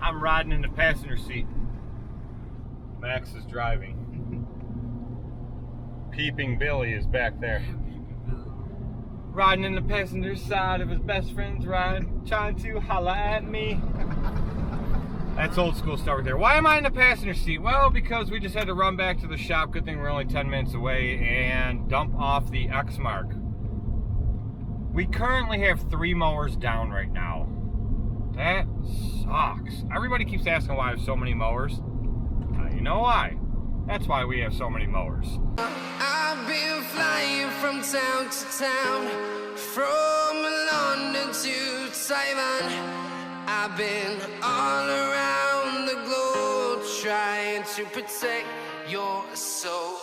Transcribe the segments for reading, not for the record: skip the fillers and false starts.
I'm riding in the passenger seat. Max is driving. Peeping Billy is back there. Riding in the passenger side of his best friend's ride, trying to holla at me. That's old school stuff right there. Why am I in the passenger seat? Well, because we just had to run back to the shop. Good thing we're only 10 minutes away, and dump off the X mark. We currently have 3 mowers down right now. That sucks. Everybody keeps asking why I have so many mowers. You know why? That's why we have so many mowers. I've been flying from town to town, from London to Taiwan. I've been all around the globe trying to protect your soul.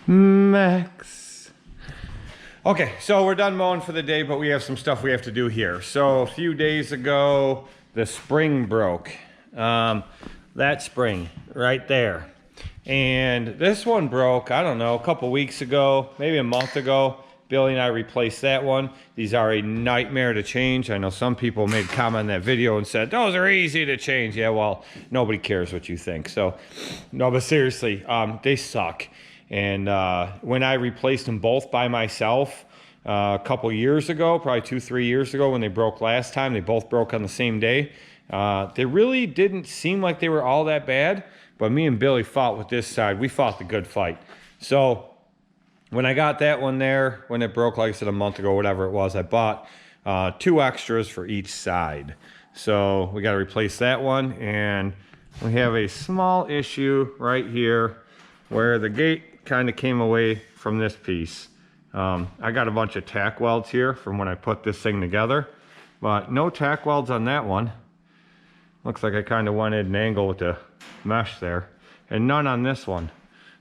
Max. Okay, so we're done mowing for the day, but we have some stuff we have to do here. So a few days ago, the spring broke. That spring right there. And this one broke, I don't know, a couple weeks ago, maybe a month ago. Billy and I replaced that one. These are a nightmare to change. I know some people made a comment on that video and said, those are easy to change. Yeah, well, nobody cares what you think. So, no, but seriously, they suck. And when I replaced them both by myself a couple years ago, probably 2-3 years ago when they broke last time, they both broke on the same day. They really didn't seem like they were all that bad, but me and Billy fought with this side. We fought the good fight. So when I got that one there, when it broke, like I said, a month ago, whatever it was, I bought 2 extras for each side. So we got to replace that one, and we have a small issue right here where the gate kind of came away from this piece. I got a bunch of tack welds here from when I put this thing together, but no tack welds on that one. Looks like I kind of went at an angle with the mesh there, and none on this one.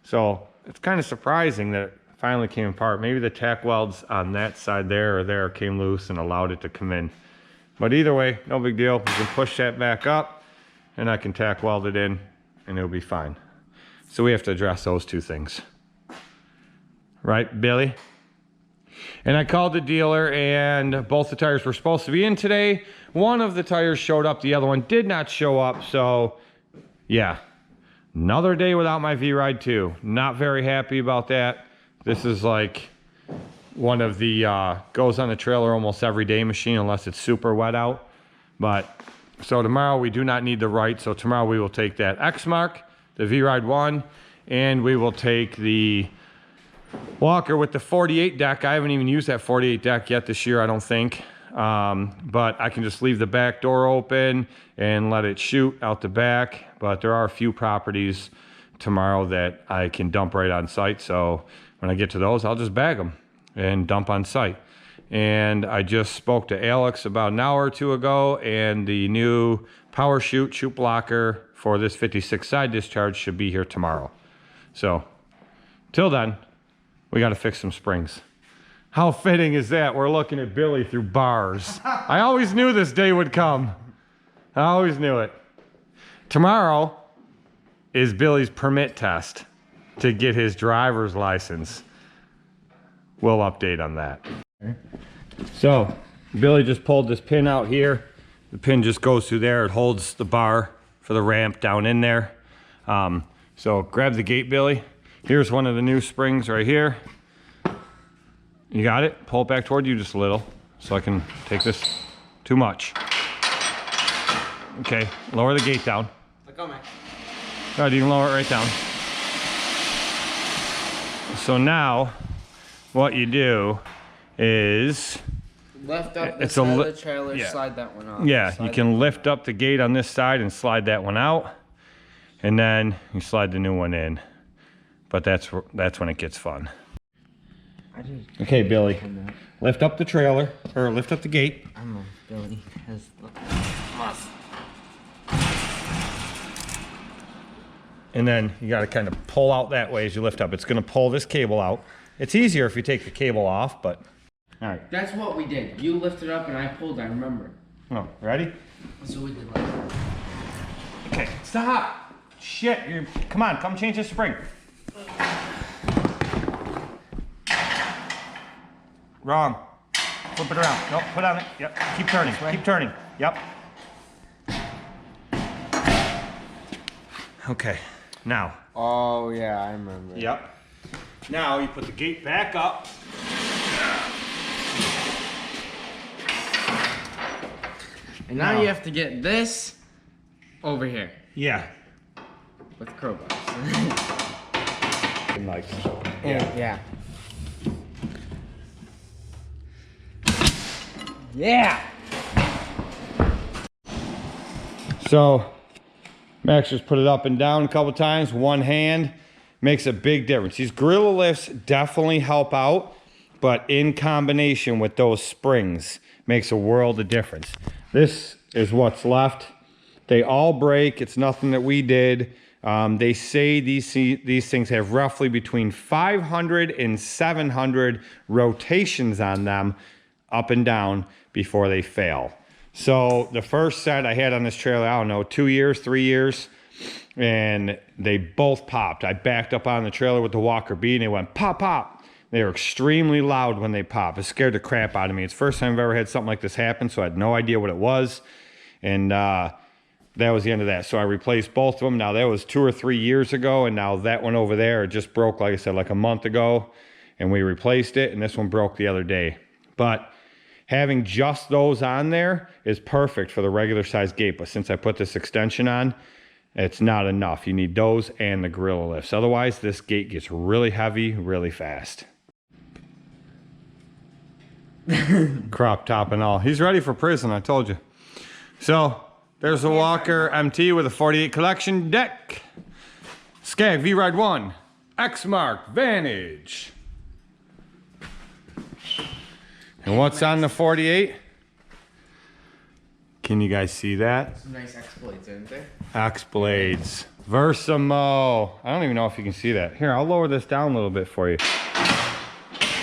So it's kind of surprising that finally came apart. Maybe the tack welds on that side there or there came loose and allowed it to come in. But either way, no big deal. We can push that back up and I can tack weld it in and it'll be fine. So we have to address those two things. Right, Billy? And I called the dealer and both the tires were supposed to be in today. One of the tires showed up, the other one did not show up. So yeah, another day without my V-Ride 2. Not very happy about that. This is like one of the goes on the trailer almost every day machine unless it's super wet out. But so tomorrow we do not need the right. So tomorrow we will take that X-Mark, the V-Ride 1, and we will take the Walker with the 48 deck. I haven't even used that 48 deck yet this year, I don't think. But I can just leave the back door open and let it shoot out the back. But there are a few properties tomorrow that I can dump right on site. So when I get to those, I'll just bag them and dump on site. And I just spoke to Alex about an hour or two ago, and the new power chute blocker for this 56 side discharge should be here tomorrow. So till then, we got to fix some springs. How fitting is that? We're looking at Billy through bars. I always knew this day would come. I always knew it. Tomorrow is Billy's permit test to get his driver's license. We'll update on that. So Billy just pulled this pin out here. The pin just goes through there. It holds the bar for the ramp down in there. So grab the gate, Billy. Here's one of the new springs right here. You got it? Pull it back toward you just a little so I can take this. Too much. Okay, lower the gate down. Go ahead, you can lower it right down. So now, what you do is lift up the side of the trailer, slide that one off. Yeah, you can lift up the gate on this side and slide that one out, and then you slide the new one in. But that's when it gets fun. Okay, Billy, lift up the trailer, or lift up the gate. I know, Billy has must. And then you got to kind of pull out that way as you lift up. It's going to pull this cable out. It's easier if you take the cable off, but all right. That's what we did. You lifted up and I pulled, I remember. Oh, ready? So we did like that. Okay, stop. Shit, come on, come change the spring. Wrong. Flip it around. Nope, put on it. Yep, keep turning, keep turning. Yep. Okay, now. Oh yeah, I remember. Yep. Now you put the gate back up. And now you have to get this over here. Yeah. With crowbars. And like, yeah. Yeah. So Max just put it up and down a couple times, one hand, makes a big difference. These gorilla lifts definitely help out, but in combination with those springs makes a world of difference. This is what's left. They all break. It's nothing that we did. They say these things have roughly between 500 and 700 rotations on them up and down before they fail. So the first set I had on this trailer, I don't know, 2 years, 3 years, and they both popped. I backed up on the trailer with the Walker B and they went pop, pop. They were extremely loud when they pop. It scared the crap out of me. It's the first time I've ever had something like this happen, so I had no idea what it was. And that was the end of that. So I replaced both of them. Now that was 2 or 3 years ago, and now that one over there, it just broke, like I said, like a month ago, and we replaced it, and this one broke the other day. But having just those on there is perfect for the regular size gate, but since I put this extension on, it's not enough. You need those and the gorilla lifts. Otherwise, this gate gets really heavy really fast. Crop top and all. He's ready for prison, I told you. So there's a Walker MT with a 48 collection deck. Skag V-Ride 1, X-Mark Vantage. And what's on the 48? Can you guys see that? Some nice X blades, aren't there? X blades. Versamo. I don't even know if you can see that. Here, I'll lower this down a little bit for you.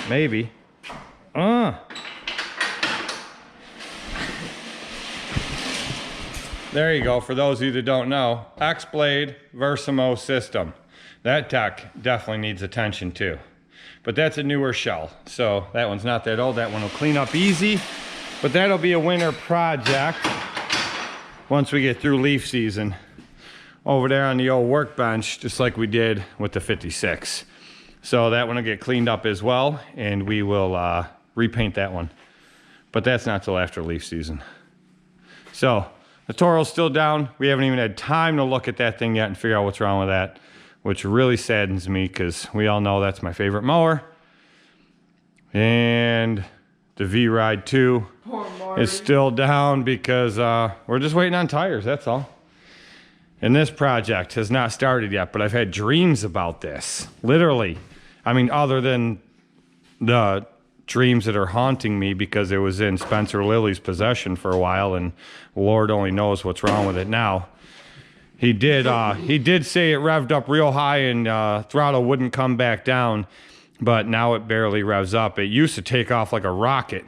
Maybe. There you go. For those of you that don't know, X-Blade Versamo system. That tech definitely needs attention too. But that's a newer shell, so that one's not that old. That one will clean up easy. But that'll be a winter project once we get through leaf season. Over there on the old workbench, just like we did with the 56. So that one will get cleaned up as well, and we will repaint that one. But that's not till after leaf season. So the Toro's still down. We haven't even had time to look at that thing yet and figure out what's wrong with that, which really saddens me because we all know that's my favorite mower. And the V-Ride 2 is still down because we're just waiting on tires, that's all. And this project has not started yet, but I've had dreams about this. Literally. I mean, other than the dreams that are haunting me because it was in Spencer Lilly's possession for a while, and Lord only knows what's wrong with it now. He did say it revved up real high and throttle wouldn't come back down, but now it barely revs up. It used to take off like a rocket,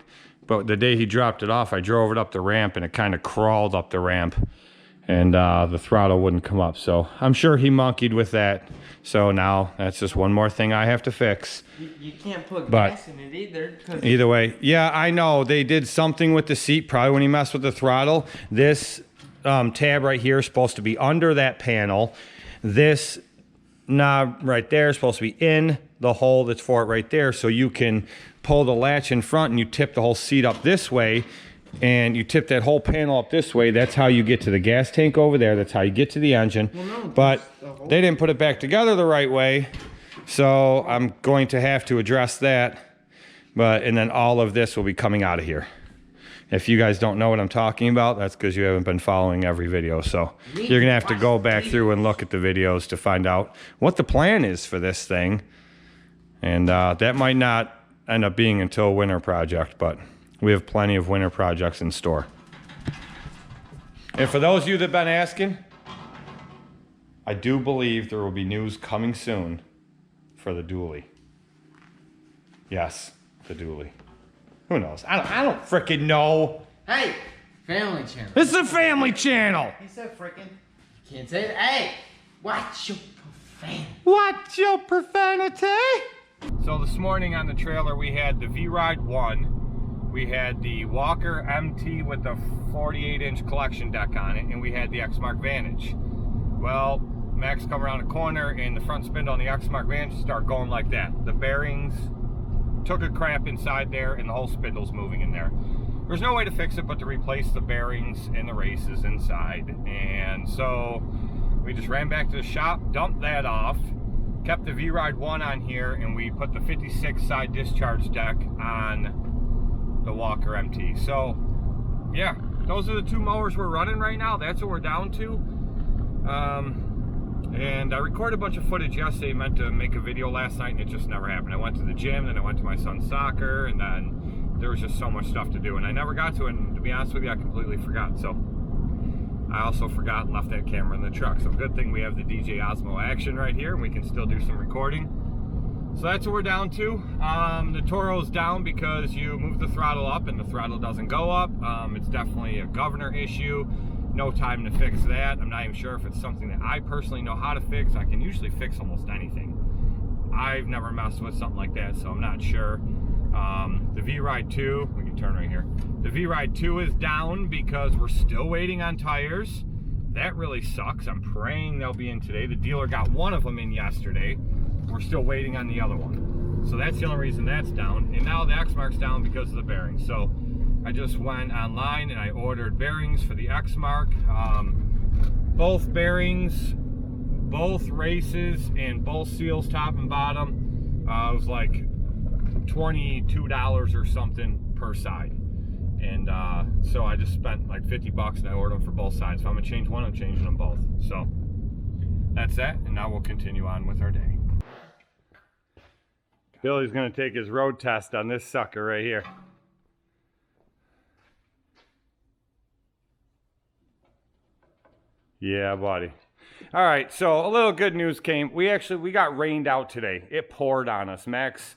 but the day he dropped it off, I drove it up the ramp and it kind of crawled up the ramp, and the throttle wouldn't come up. So I'm sure he monkeyed with that. So now that's just one more thing I have to fix. You can't put gas in it either. Either way, yeah, I know. They did something with the seat, probably when he messed with the throttle. This tab right here is supposed to be under that panel. This knob right there is supposed to be in the hole that's for it right there. So you can pull the latch in front and you tip the whole seat up this way. And you tip that whole panel up this way. That's how you get to the gas tank over there. That's how you get to the engine. Well, no, but they didn't put it back together the right way. So I'm going to have to address that. And then all of this will be coming out of here. If you guys don't know what I'm talking about, that's because you haven't been following every video. So you're going to have to go back through and look at the videos to find out what the plan is for this thing. And that might not end up being until a winter project, but we have plenty of winter projects in store. And for those of you that have been asking, I do believe there will be news coming soon for the dually. Yes, the dually. Who knows? I don't frickin' know. Hey, family channel. This is a family channel. He said frickin'. Can't say it. Hey, watch your profanity. Watch your profanity. So this morning on the trailer we had the V-Ride 1. We had the Walker MT with the 48-inch collection deck on it, and we had the X-Mark Vantage. Well, Max come around the corner and the front spindle on the X-Mark Vantage start going like that. The bearings took a cramp inside there and the whole spindle's moving in there. There's no way to fix it but to replace the bearings and the races inside. And so we just ran back to the shop, dumped that off, kept the V-Ride 1 on here, and we put the 56 side discharge deck on the Walker MT. So yeah, those are the two mowers we're running right now. That's what we're down to. And I recorded a bunch of footage yesterday, meant to make a video last night, and it just never happened. I went to the gym, then I went to my son's soccer, and then there was just so much stuff to do, and I never got to it, and to be honest with you, I completely forgot. So I also forgot and left that camera in the truck. So good thing we have the DJ Osmo Action right here, and we can still do some recording. So that's what we're down to. The Toro's down because you move the throttle up and the throttle doesn't go up. It's definitely a governor issue. No time to fix that. I'm not even sure if it's something that I personally know how to fix. I can usually fix almost anything. I've never messed with something like that, so I'm not sure. The V-Ride 2, we can turn right here. The V-Ride 2 is down because we're still waiting on tires. That really sucks. I'm praying they'll be in today. The dealer got one of them in yesterday. We're still waiting on the other one. So that's the only reason that's down. And now the X-Mark's down because of the bearings. So I just went online and I ordered bearings for the X-Mark. Both bearings, both races, and both seals top and bottom. It was like $22 or something per side. And so I just spent like 50 bucks and I ordered them for both sides. If I'm gonna change one, I'm changing them both. So that's that, and now we'll continue on with our day. Billy's gonna take his road test on this sucker right here. Yeah, buddy. All right, so a little good news came. We got rained out today. It poured on us. Max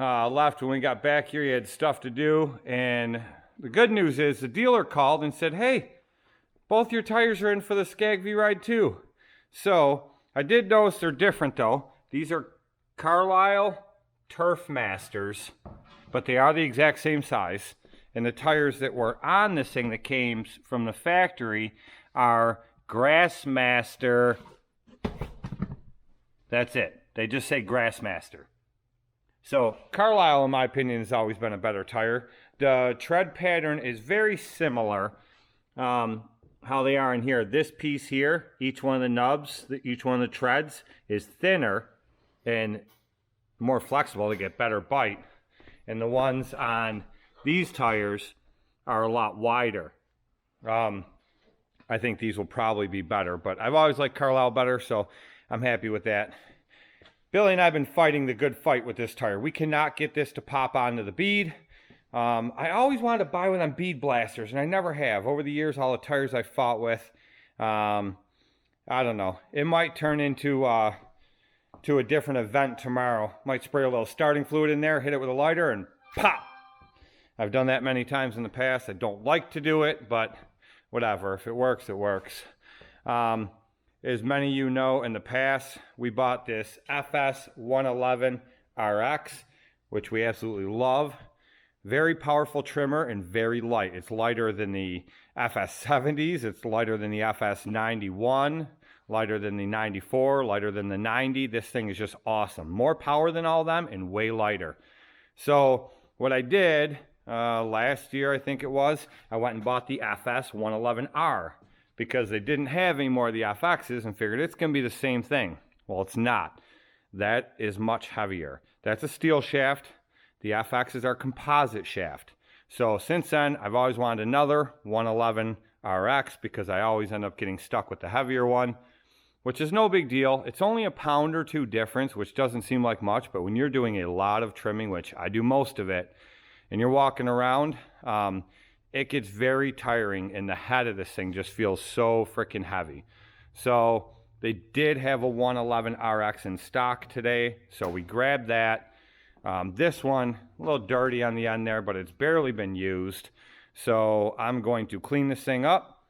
left when we got back here. He had stuff to do, and the good news is the dealer called and said, hey, both your tires are in for the Skag V ride too. So I did notice they're different though. These are Carlisle Turf Masters, but they are the exact same size. And the tires that were on this thing that came from the factory are Grassmaster. That's it. They just say Grassmaster. So Carlisle, in my opinion, has always been a better tire. The tread pattern is very similar. How they are in here. This piece here, each one of the nubs, each one of the treads is thinner and more flexible to get better bite. And the ones on these tires are a lot wider. I think these will probably be better, but I've always liked Carlisle better, so I'm happy with that. Billy and I have been fighting the good fight with this tire. We cannot get this to pop onto the bead. I always wanted to buy one on bead blasters, and I never have. Over the years, all the tires I fought with, I don't know. It might turn into to a different event tomorrow. Might spray a little starting fluid in there, hit it with a lighter, and pop! I've done that many times in the past. I don't like to do it, but whatever. If it works, it works. As many of you know, in the past, we bought this FS 111 RX, which we absolutely love. Very powerful trimmer and very light. It's lighter than the FS 70s. It's lighter than the FS 91, lighter than the 94, lighter than the 90. This thing is just awesome. More power than all of them and way lighter. So what I did last year, I think it was, I went and bought the FS 111R because they didn't have any more of the FXs and figured it's going to be the same thing. Well, it's not. That is much heavier. That's a steel shaft. The FXs are composite shaft. So since then, I've always wanted another 111 RX because I always end up getting stuck with the heavier one, which is no big deal. It's only a pound or two difference, which doesn't seem like much, but when you're doing a lot of trimming, which I do most of it, and you're walking around, it gets very tiring, and the head of this thing just feels so freaking heavy. So they did have a 111 RX in stock today, so we grabbed that. This one, a little dirty on the end there, but it's barely been used. So I'm going to clean this thing up,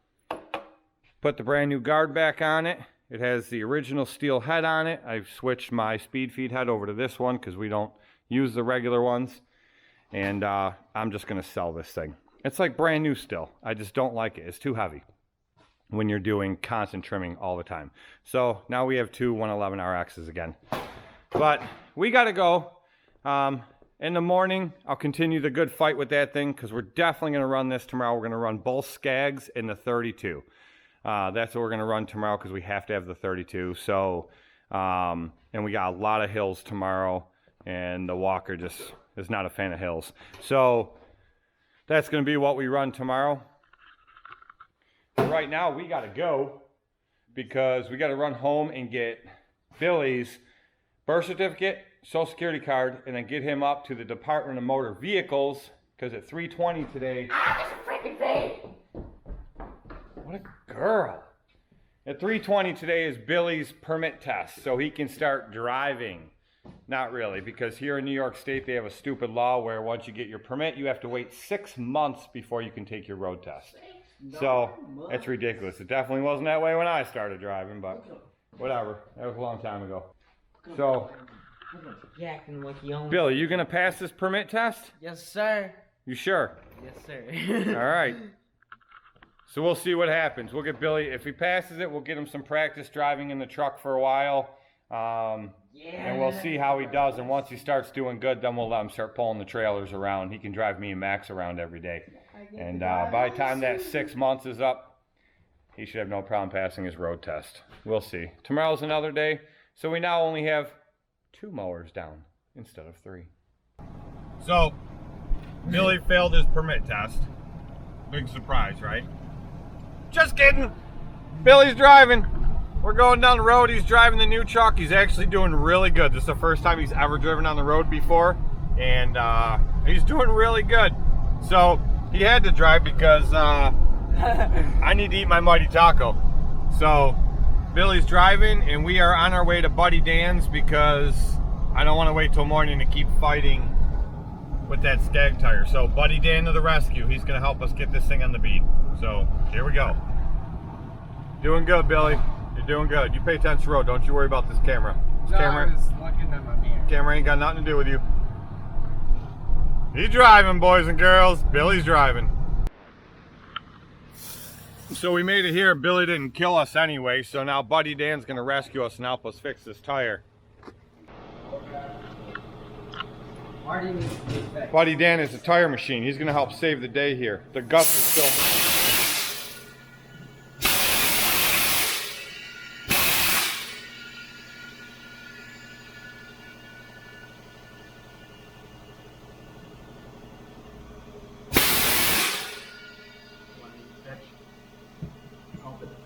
put the brand new guard back on it. It has the original steel head on it. I've switched my speed feed head over to this one because we don't use the regular ones. And I'm just going to sell this thing. It's like brand new still. I just don't like it. It's too heavy when you're doing constant trimming all the time. So now we have two 111 RXs again. But we got to go. In the morning, I'll continue the good fight with that thing because we're definitely going to run this tomorrow. We're going to run both Skags in the 32. That's what we're going to run tomorrow because we have to have the 32. So, and we got a lot of hills tomorrow, and the Walker just is not a fan of hills. So that's going to be what we run tomorrow. Right now, we got to go because we got to run home and get Billy's birth certificate, Social Security card, and then get him up to the Department of Motor Vehicles because at 3:20 today. What a girl! At 3:20 today is Billy's permit test, so he can start driving. Not really, because here in New York State they have a stupid law where once you get your permit, you have to wait 6 months before you can take your road test. So it's ridiculous. It definitely wasn't that way when I started driving, but whatever. That was a long time ago. So. Billy, you gonna pass this permit test? Yes, sir. You sure? Yes, sir. All right. So we'll see what happens. We'll get Billy, if he passes it, we'll get him some practice driving in the truck for a while. And we'll see how he does. And once he starts doing good, then we'll let him start pulling the trailers around. He can drive me and Max around every day. And by the time that 6 months is up, he should have no problem passing his road test. We'll see. Tomorrow's another day. So we now only have 2 mowers down instead of 3. So, Billy failed his permit test. Big surprise, right? Just kidding. Billy's driving. We're going down the road. He's driving the new truck. He's actually doing really good. This is the first time he's ever driven on the road before. And he's doing really good. So, he had to drive because I need to eat my Mighty Taco. So, Billy's driving, and we are on our way to Buddy Dan's because I don't want to wait till morning to keep fighting with that Skag tire. So Buddy Dan to the rescue. He's gonna help us get this thing on the beat. So here we go. Doing good, Billy. You're doing good. You pay attention to the road. Don't you worry about this camera. This I was looking at my mirror. camera ain't got nothing to do with you. He's driving, boys and girls. Billy's driving. So we made it here. Billy didn't kill us anyway, so now Buddy Dan's gonna rescue us and help us fix this tire. Marty needs to be fixed. Buddy Dan is a tire machine. He's gonna help save the day here. The guts are still...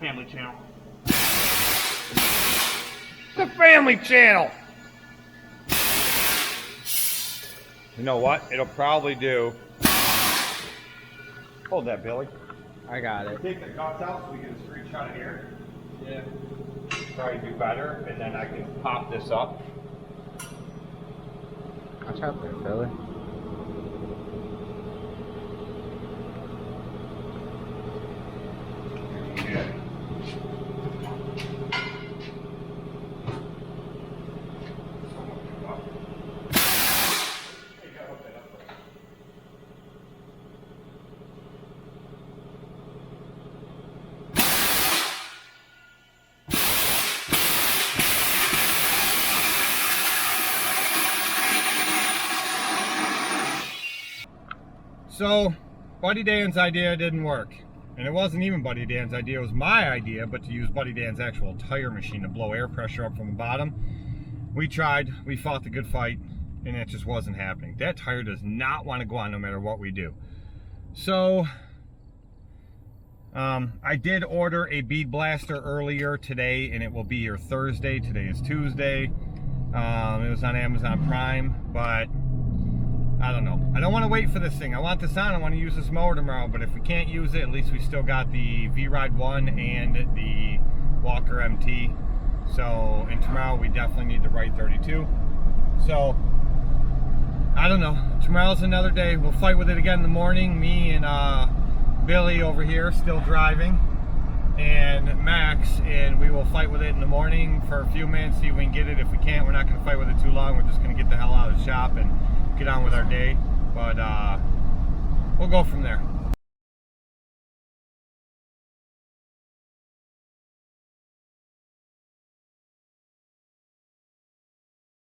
Family channel. The Family Channel! You know what? It'll probably do... Hold that, Billy. I got it. Take the guts out so we get a straight shot of here. Yeah. Probably do better, and then I can pop this up. Watch out there, Billy. Yeah. So, Buddy Dan's idea didn't work. And it wasn't even Buddy Dan's idea, it was my idea, but to use Buddy Dan's actual tire machine to blow air pressure up from the bottom. We tried, we fought the good fight, and it just wasn't happening. That tire does not want to go on no matter what we do. So, I did order a bead blaster earlier today, and it will be here Thursday. Today is Tuesday. It was on Amazon Prime, but I don't know. I don't want to wait for this thing. I want this on. I want to use this mower tomorrow, but if we can't use it, at least we still got the V-Ride 1 and the Walker MT. So, and tomorrow we definitely need the Ride 32. So, I don't know. Tomorrow's another day. We'll fight with it again in the morning. Me and Billy over here still driving, and Max, and we will fight with it in the morning for a few minutes, see if we can get it. If we can't, we're not going to fight with it too long. We're just going to get the hell out of the shop and get on with our day. But we'll go from there.